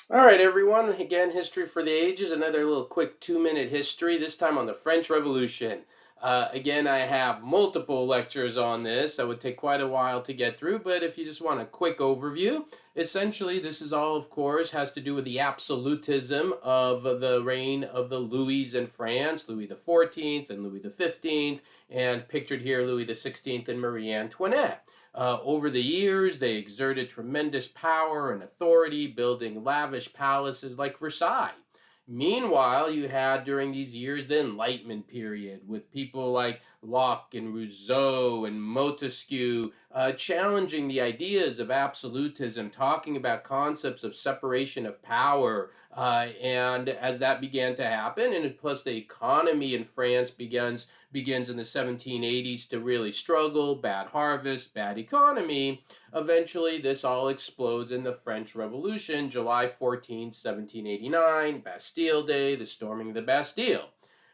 All right, everyone. Again, History for the Ages, another little quick 2-minute history, this time on the French Revolution. Again, I have multiple lectures on this. That would take quite a while to get through, but if you just want a quick overview, essentially, this is all, of course, has to do with the absolutism of the reign of the Louis in France, Louis the 14th and Louis the 15th, and pictured here, Louis the 16th and Marie Antoinette. Over the years, they exerted tremendous power and authority, building lavish palaces like Versailles. Meanwhile, you had during these years the Enlightenment period with people like Locke and Rousseau and Montesquieu challenging the ideas of absolutism, talking about concepts of separation of power. And as that began to happen, and plus the economy in France begins in the 1780s to really struggle, bad harvest, bad economy. Eventually, this all explodes in the French Revolution, July 14, 1789, Bastille Day, the storming of the Bastille.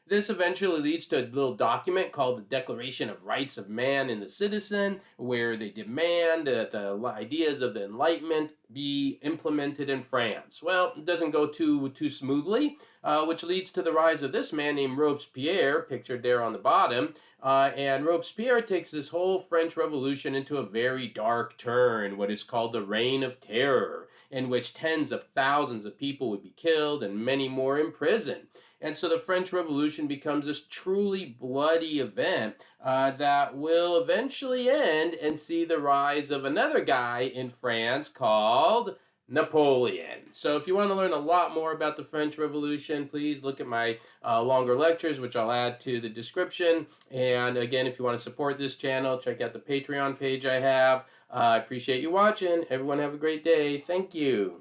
This eventually leads to a little document called the Declaration of Rights of Man and the Citizen, where they demand that the ideas of the Enlightenment be implemented in France. Well, it doesn't go too smoothly, which leads to the rise of this man named Robespierre, pictured there on the bottom. And Robespierre takes this whole French Revolution into a very dark turn, what is called the Reign of Terror, in which tens of thousands of people would be killed and many more imprisoned. And so the French Revolution becomes this truly bloody event that will eventually end and see the rise of another guy in France called Napoleon. So if you want to learn a lot more about the French Revolution, please look at my longer lectures, which I'll add to the description. And again, if you want to support this channel, check out the Patreon page I have. I appreciate you watching. Everyone have a great day. Thank you.